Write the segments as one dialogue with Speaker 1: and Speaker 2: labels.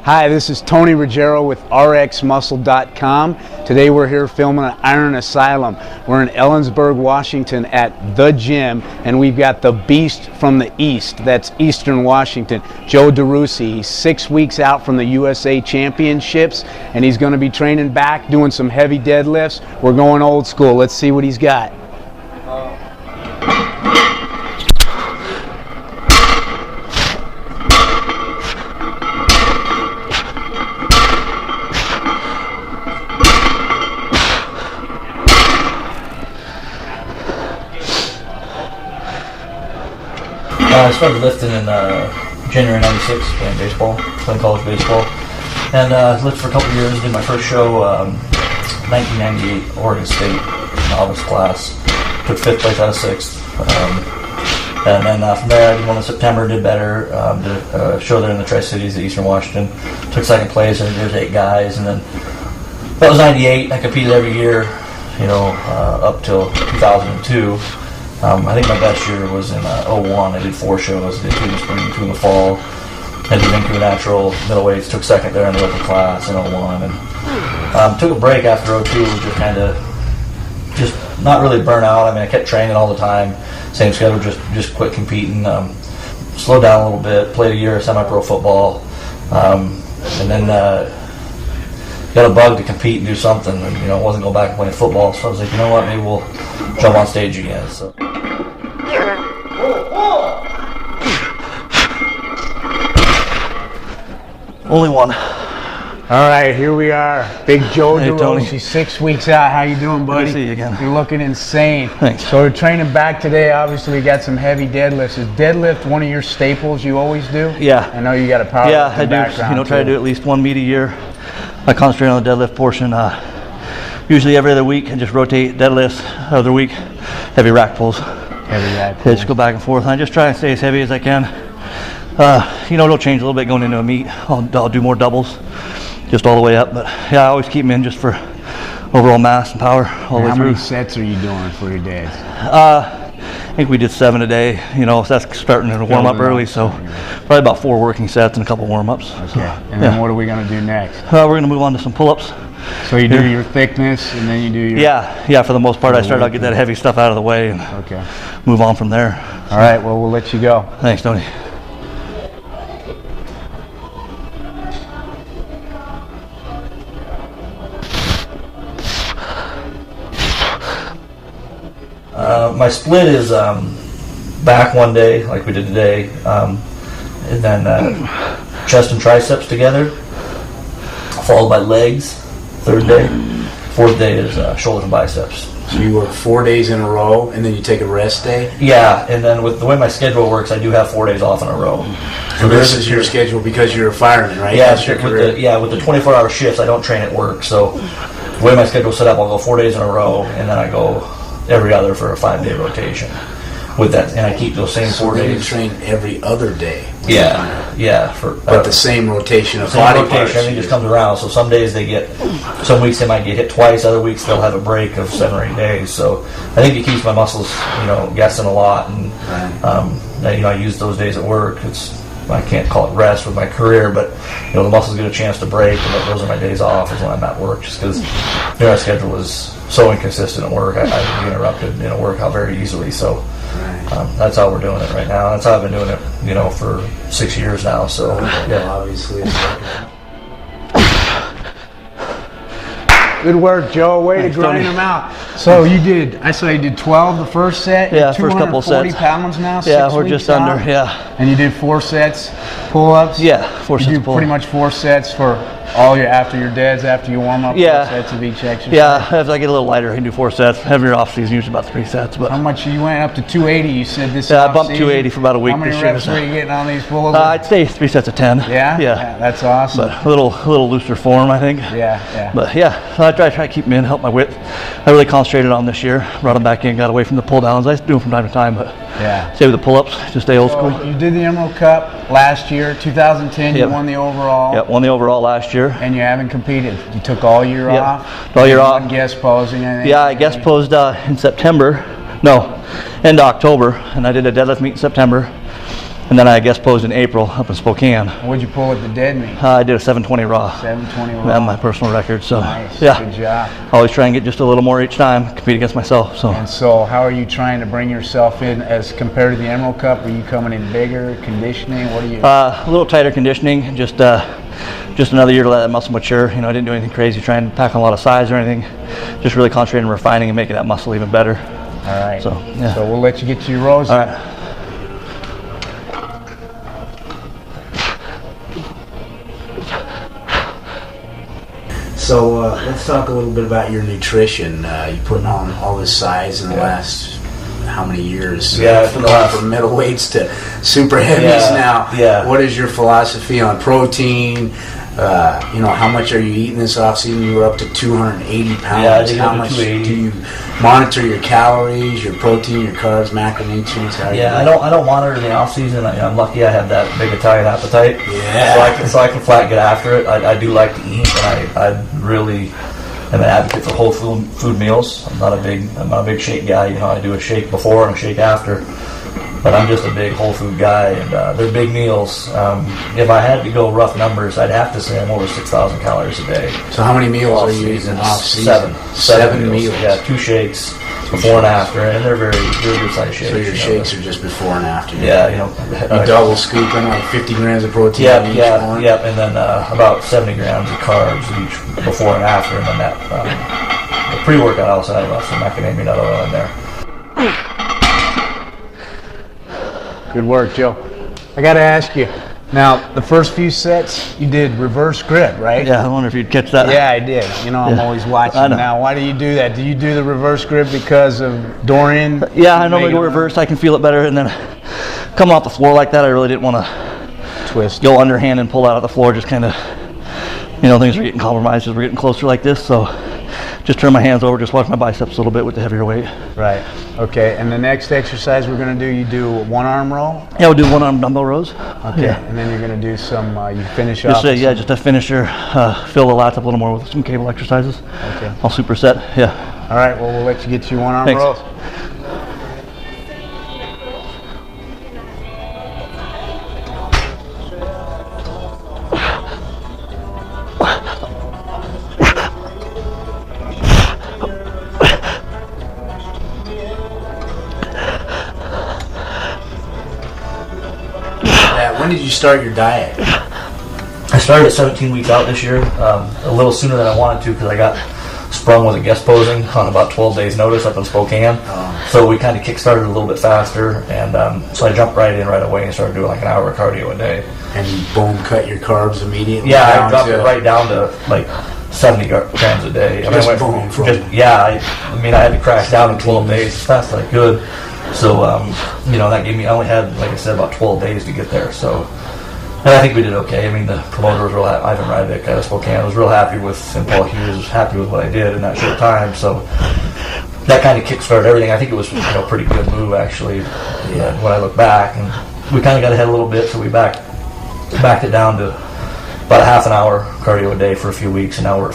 Speaker 1: Hi, this is Tony Ruggiero with rxmuscle.com. Today we're here filming at Iron Asylum. We're in Ellensburg, Washington at The Gym, and we've got the Beast from the East. That's Eastern Washington, Joe derouise. He's 6 weeks out from the USA Championships, and he's going to be training back, doing some heavy deadlifts. We're going old school. Let's see what he's got.
Speaker 2: I started lifting in January '96, playing college baseball, and lifted for a couple years. Did my first show 1998, Oregon State novice class. Took 5th place out of 6th, and then from there I did one in September. Did better. Did a show there in the Tri-Cities at Eastern Washington. Took 2nd place, and there's 8 guys, and then that was '98. I competed every year, up till 2002. I think my best year was in '01. I did 4 shows. Did 2 in the spring, 2 in the fall. I did Vancouver Natural, middleweights. Took 2nd there in the open class in '01. And took a break after '02, just not really burn out. I mean, I kept training all the time. Same schedule, just quit competing. Slowed down a little bit. Played a year of semi-pro football. And then got a bug to compete and do something. And, wasn't going back and playing football. So I was like, you know what, maybe we'll jump on stage again. So. Only one.
Speaker 1: All right, here we are. Big Joe derouise. He's 6 weeks out. How you doing, buddy?
Speaker 2: Good to see you again.
Speaker 1: You're looking insane.
Speaker 2: Thanks.
Speaker 1: So we're training back today. Obviously, we got some heavy deadlifts. Is deadlift one of your staples you always do?
Speaker 2: Yeah.
Speaker 1: I know you got a power background.
Speaker 2: I do. Try to do at least 1 meet a year. I concentrate on the deadlift portion. Usually every other week, and just rotate deadlifts. Other week, heavy rack pulls.
Speaker 1: Heavy rack pulls.
Speaker 2: Yeah, just go back and forth. I just try and stay as heavy as I can. It'll change a little bit going into a meet. I'll do more doubles, just all the way up. But yeah, I always keep them in just for overall mass and power all the way through.
Speaker 1: How many sets are you doing for your days?
Speaker 2: I think we did 7 a day. So that's starting to warm up early. So probably about 4 working sets and a couple warm-ups.
Speaker 1: Okay.
Speaker 2: So,
Speaker 1: and then what are we going to do next?
Speaker 2: We're going to move on to some pull-ups.
Speaker 1: So you do your thickness, and then you do your...
Speaker 2: Yeah, for the most part, I start out, get that heavy stuff out of the way, and move on from there.
Speaker 1: All right, well, we'll let you go.
Speaker 2: Thanks, Tony. My split is back one day, like we did today, and then chest and triceps together, followed by legs, 3rd day. 4th day is shoulders and biceps.
Speaker 1: So you work 4 days in a row, and then you take a rest day?
Speaker 2: Yeah, and then with the way my schedule works, I do have 4 days off in a row.
Speaker 1: So this is your schedule because you're a fireman, right?
Speaker 2: Yeah, with the 24-hour shifts, I don't train at work. So the way my schedule's set up, I'll go 4 days in a row, and then I go every other for a 5-day rotation. With that, and I keep those same 4 days.
Speaker 1: You train every other day.
Speaker 2: Yeah.
Speaker 1: But the same rotation of body parts.
Speaker 2: Everything just comes around. So some days some weeks they might get hit twice. Other weeks they'll have a break of 7 or 8 days. So I think it keeps my muscles, guessing a lot. And I use those days at work. I can't call it rest with my career, but the muscles get a chance to break, and those are my days off is when I'm at work. Just because our schedule is so inconsistent at work, I get interrupted work out very easily. So. That's how we're doing it right now. That's how I've been doing it, for 6 years now. So, yeah.
Speaker 1: Obviously. Good work, Joe. Way to grind them out. So I saw you did 12 the first set.
Speaker 2: Yeah, first couple sets.
Speaker 1: 240 pounds now.
Speaker 2: Yeah, we're just under. Yeah.
Speaker 1: And you did 4 sets pull-ups.
Speaker 2: Yeah, 4 sets.
Speaker 1: You do pretty much 4 sets for after your deads, after you warm up. 4 sets of each exercise.
Speaker 2: Yeah, as I get a little lighter, I can do 4 sets. Heavier off season, usually about 3 sets. But
Speaker 1: how much you went up to 280? You said this.
Speaker 2: Yeah, I bumped 280 for about a week.
Speaker 1: How many reps were you getting on these pulls?
Speaker 2: I'd say 3 sets of 10.
Speaker 1: Yeah. That's awesome.
Speaker 2: But a little looser form, I think.
Speaker 1: Yeah.
Speaker 2: But yeah, so I try to keep them in, help my width. I really concentrated on this year. Brought them back in, got away from the pull downs. I used to do them from time to time, but stay with the pull ups, just stay old school.
Speaker 1: You did the Emerald Cup last year, 2010. You won the overall.
Speaker 2: Yep, won the overall last year.
Speaker 1: And you haven't competed. You took all year off.
Speaker 2: All year off.
Speaker 1: Guest posing. I think.
Speaker 2: Yeah, I guest posed in September. No, end of October, and I did a deadlift meet in September. And then I guest posed in April up in Spokane.
Speaker 1: What'd you pull at the dead meet?
Speaker 2: I did a 720 raw.
Speaker 1: 720 raw.
Speaker 2: That's my personal record. So
Speaker 1: nice.
Speaker 2: yeah,
Speaker 1: Good job.
Speaker 2: Always try and get just a little more each time, compete against myself. So.
Speaker 1: And so, how are you trying to bring yourself in as compared to the Emerald Cup? Are you coming in bigger, conditioning? What are you?
Speaker 2: A little tighter conditioning. Just another year to let that muscle mature. You know, I didn't do anything crazy, trying to pack on a lot of size or anything. Just really concentrating on refining and making that muscle even better.
Speaker 1: All right.
Speaker 2: So yeah.
Speaker 1: So we'll let you get to your rows.
Speaker 2: All right.
Speaker 1: So let's talk a little bit about your nutrition. You putting on all this size in the last how many years?
Speaker 2: Yeah,
Speaker 1: from middleweights to super heavies now.
Speaker 2: Yeah.
Speaker 1: What is your philosophy on protein? You know, how much are you eating this off season? You were up to 280 pounds.
Speaker 2: Yeah,
Speaker 1: how much do you monitor your calories, your protein, your carbs, macronutrients?
Speaker 2: I don't monitor the off season. I'm lucky I have that big Italian appetite.
Speaker 1: Yeah.
Speaker 2: So I can flat get after it. I do like to eat, and I really am an advocate for whole food meals. I'm not a big shake guy. You know, I do a shake before and a shake after. But I'm just a big whole food guy, and they're big meals. If I had to go rough numbers, I'd have to say I'm over 6,000 calories a day.
Speaker 1: So how many meals are you eating off season?
Speaker 2: Seven meals. Yeah, 2 shakes, before and after, and they're very good sized shakes.
Speaker 1: So your shakes are just before and after?
Speaker 2: Yeah, you know.
Speaker 1: You double scoop in like 50 grams of protein in each one?
Speaker 2: Yeah, and then about 70 grams of carbs each before and after, and then that the pre-workout also had some macadamia nut oil in there.
Speaker 1: Good work, Joe. I got to ask you, now the first few sets you did reverse grip, right?
Speaker 2: Yeah, I wonder if you'd catch that.
Speaker 1: Yeah, I did. You know, I'm always watching. Now, why do you do that? Do you do the reverse grip because of Dorian?
Speaker 2: Yeah, I normally go reverse. I can feel it better, and then coming off the floor like that, I really didn't want to
Speaker 1: twist,
Speaker 2: go underhand and pull out of the floor. Just kind of, you know, things are getting compromised as we're getting closer like this. So just turn my hands over, just watch my biceps a little bit with the heavier weight.
Speaker 1: Right. Okay. And the next exercise we're going to do, you do one arm row?
Speaker 2: Yeah, we'll do one arm dumbbell rows.
Speaker 1: Okay. Yeah. And then you're going to do some, you finish
Speaker 2: just,
Speaker 1: off?
Speaker 2: Just a finisher, fill the lats up a little more with some cable exercises.
Speaker 1: Okay.
Speaker 2: I'll superset, yeah.
Speaker 1: All right, well, we'll let you get to your one arm
Speaker 2: Thanks.
Speaker 1: rows. When did you start your diet?
Speaker 2: I started at 17 weeks out this year, a little sooner than I wanted to because I got sprung with a guest posing on about 12 days notice up in Spokane. So we kind of kick-started a little bit faster, and so I jumped right in right away and started doing like an hour of cardio a day.
Speaker 1: And you boom cut your carbs immediately?
Speaker 2: Yeah, I dropped it right down to like 70 grams a day. I had to crash down in 12 days as fast as I could. So, that gave me, I only had, like I said, about 12 days to get there. So, and I think we did okay. I mean, the promoter was real happy. Ivan Ryvik out of Spokane was real happy with, and Paul Hughes was happy with what I did in that short time. So, that kind of kickstarted everything. I think it was a pretty good move, actually, when I look back. And we kind of got ahead a little bit, so we backed it down to about a half an hour cardio a day for a few weeks, and now we're at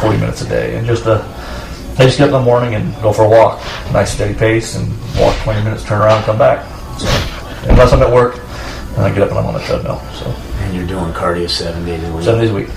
Speaker 2: 40 minutes a day. And I just get up in the morning and go for a walk, nice steady pace, and walk 20 minutes, turn around, and come back. So, unless I'm at work, and I get up and I'm on the treadmill. So.
Speaker 1: And you're doing cardio 7 days a week?
Speaker 2: 7 days a week.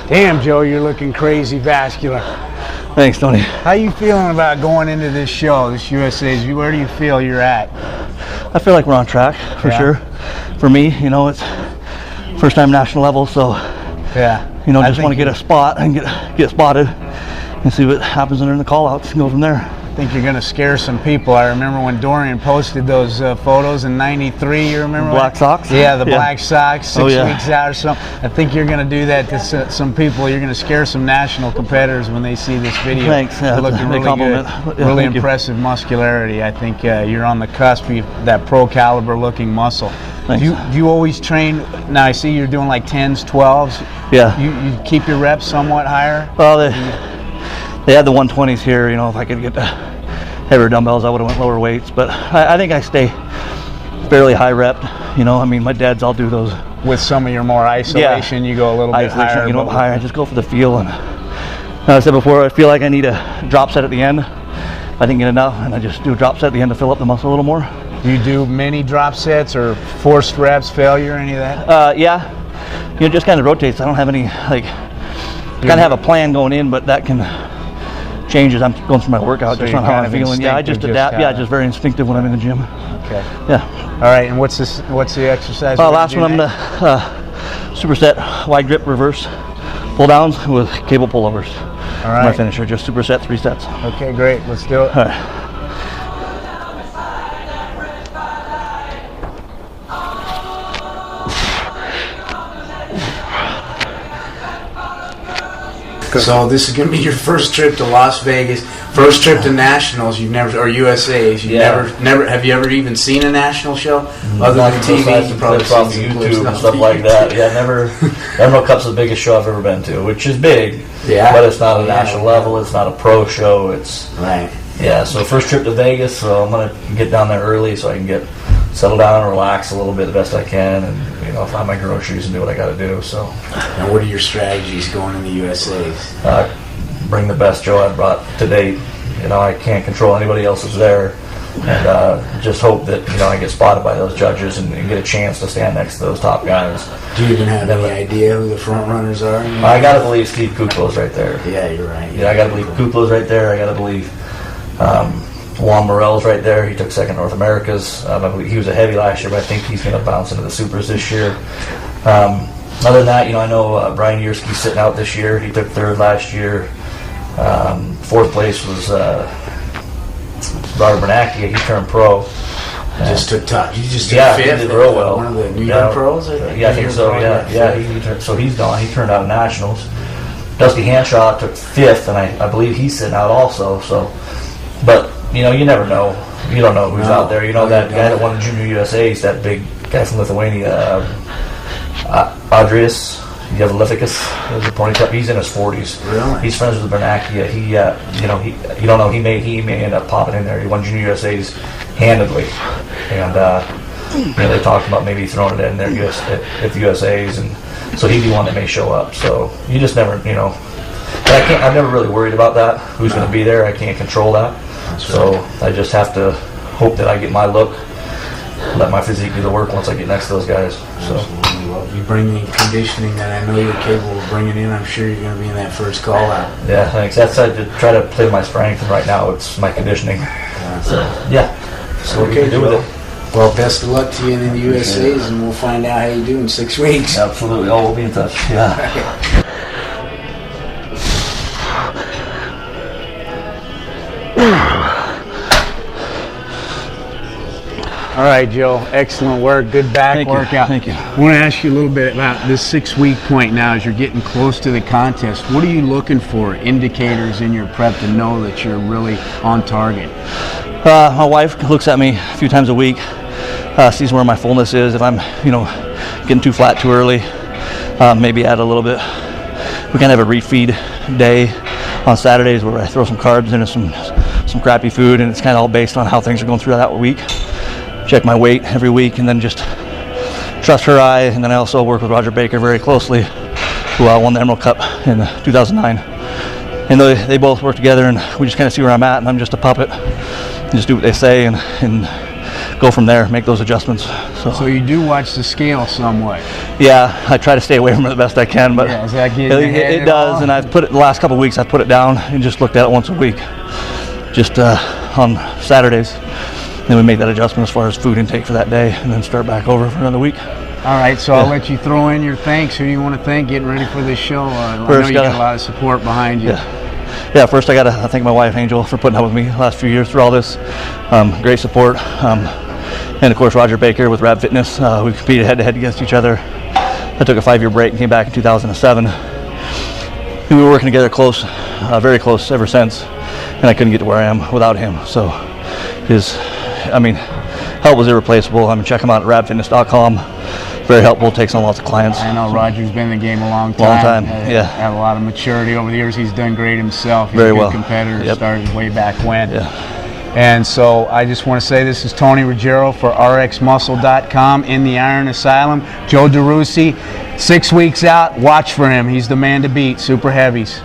Speaker 1: Damn, Joe, you're looking crazy vascular.
Speaker 2: Thanks, Tony.
Speaker 1: How you feeling about going into this show, this USA's? Where do you feel you're at?
Speaker 2: I feel like we're on track, for sure. For me, it's first time national level, so just want to get a spot and get spotted and see what happens during the call outs and go from there.
Speaker 1: think you're going to scare some people. I remember when Dorian posted those photos in '93. You remember?
Speaker 3: Black socks?
Speaker 1: Yeah, the black socks, 6
Speaker 3: yeah.
Speaker 1: weeks out or something. I think you're going to do that to some people. You're going to scare some national competitors when they see this video.
Speaker 3: Thanks. Yeah,
Speaker 1: looking really
Speaker 3: compliment.
Speaker 1: good.
Speaker 3: Yeah,
Speaker 1: really impressive muscularity. I think you're on the cusp of that pro caliber looking muscle. Do you always train? Now I see you're doing like 10s, 12s.
Speaker 3: Yeah.
Speaker 1: You keep your reps somewhat higher?
Speaker 3: Well, they had the 120s here. You know, if I could get heavier dumbbells, I would have went lower weights. But I think I stay fairly high rep. You know, I mean, my dads all do those.
Speaker 1: With some of your more isolation, you go a little bit higher.
Speaker 3: You know, higher. I just go for the feel. And like I said before, I feel like I need a drop set at the end. If I didn't get enough, and I just do a drop set at the end to fill up the muscle a little more.
Speaker 1: Do you do mini drop sets or forced reps, failure, any of that?
Speaker 3: Yeah. You know, just kind of rotates. I don't have any, like, kind of have a plan going in, but that can change as I'm going through my workout,
Speaker 1: So
Speaker 3: just on how I'm feeling. Yeah, I just adapt. Yeah, just very instinctive when I'm in the gym.
Speaker 1: Okay.
Speaker 3: Yeah.
Speaker 1: All right, and what's the exercise?
Speaker 3: Last one, I'm the superset wide grip reverse pull downs with cable pullovers.
Speaker 1: All right.
Speaker 3: My finisher, just superset 3 sets.
Speaker 1: Okay, great. Let's do it.
Speaker 3: All right.
Speaker 1: So this is going to be your first trip to Las Vegas, first trip to nationals. You've never, or USA's. You've never. Have you ever even seen a national show other than TV?
Speaker 2: You probably saw YouTube and stuff like that. Yeah, never. Emerald Cup's the biggest show I've ever been to, which is big.
Speaker 1: Yeah,
Speaker 2: but it's not a national level. It's not a pro show. It's
Speaker 1: right.
Speaker 2: Yeah. So first trip to Vegas. So I'm gonna get down there early so I can get settle down and relax a little bit the best I can, and find my groceries and do what I got to do. So.
Speaker 1: And what are your strategies going in the USA's?
Speaker 2: Bring the best Joe I've brought to date. I can't control anybody else that's there, and just hope that I get spotted by those judges and get a chance to stand next to those top guys.
Speaker 1: Do you even have any idea who the front runners are?
Speaker 2: I got to believe Steve Kuklow's right there.
Speaker 1: Yeah, you're right.
Speaker 2: Yeah, I got to believe Kuklow's right there. I got to believe Juan Morel's right there. He took second North Americas. I believe he was a heavy last year, but I think he's going to bounce into the supers this year. Other than that, I know Brian Yersky's sitting out this year. He took third last year. Fourth place was Robert Bernacchi. He turned pro.
Speaker 1: You just took fifth.
Speaker 2: He did real well.
Speaker 1: One of the New York pros.
Speaker 2: I think so. Yeah. He turned, so he's gone. He turned out of nationals. Dusty Hanshaw took fifth, and I believe he's sitting out also. So, but you never know. You don't know who's out there. That guy that won the Junior USA's, that big guy from Lithuania, Andrius Yevlificus, is a pony cup. He's in his 40s.
Speaker 1: Really?
Speaker 2: He's friends with Bernacchi. He you don't know. He may end up popping in there. He won Junior USA's handedly, and they talked about maybe throwing it in there at the USA's, and so he'd be one that may show up. So you just never, But I've never really worried about that. Who's going to be there? I can't control that. So I just have to hope that I get my look, let my physique do the work once I get next to those guys. So.
Speaker 1: Well, you bring the conditioning that I know you're capable of bringing in. I'm sure you're going to be in that first call out.
Speaker 2: Yeah, thanks. That's I try to play my strength, and right now it's my conditioning. So so
Speaker 1: okay,
Speaker 2: we can do with it.
Speaker 1: Well, best of luck to you in the USA's, and we'll find out how you do in 6 weeks.
Speaker 2: Absolutely. Oh, we'll be in touch. Yeah.
Speaker 1: All right, Joe. Excellent work. Good back workout.
Speaker 3: Thank you.
Speaker 1: I want to ask you a little bit about this 6-week point now as you're getting close to the contest. What are you looking for, indicators in your prep to know that you're really on target?
Speaker 3: My wife looks at me a few times a week, sees where my fullness is. If I'm, getting too flat too early, maybe add a little bit. We kind of have a refeed day on Saturdays where I throw some carbs into some crappy food, and it's kind of all based on how things are going through that week. Check my weight every week, and then just trust her eye. And then I also work with Roger Baker very closely, who won the Emerald Cup in 2009. And they both work together, and we just kind of see where I'm at, and I'm just a puppet and just do what they say and go from there, make those adjustments.
Speaker 1: So you do watch the scale somewhat?
Speaker 3: Yeah, I try to stay away from it the best I can, but
Speaker 1: does that get in your head
Speaker 3: it does. And I've put it the last couple of weeks. I've put it down and just looked at it once a week, just on Saturdays. Then we make that adjustment as far as food intake for that day, and then start back over for another week.
Speaker 1: All right, so I'll let you throw in your thanks. Who do you want to thank getting ready for this show? I know you got a lot of support behind you.
Speaker 3: Yeah. Yeah, first I got to thank my wife, Angel, for putting up with me the last few years through all this. Great support. And of course, Roger Baker with Rab Fitness. We competed head-to-head against each other. I took a 5-year break and came back in 2007. And we were working together close, very close ever since. And I couldn't get to where I am without him. So help was irreplaceable. Check him out at rabfitness.com. Very helpful, takes on lots of clients.
Speaker 1: I know Roger's been in the game a long time.
Speaker 3: Long time, yeah.
Speaker 1: Had a lot of maturity over the years. He's done great himself. He's
Speaker 3: Very
Speaker 1: a good
Speaker 3: well.
Speaker 1: competitor.
Speaker 3: Yep.
Speaker 1: Started way back when.
Speaker 3: Yeah.
Speaker 1: And so I just want to say this is Tony Ruggiero for rxmuscle.com in the Iron Asylum. Joe DeRuisi, 6 weeks out. Watch for him. He's the man to beat. Super heavies.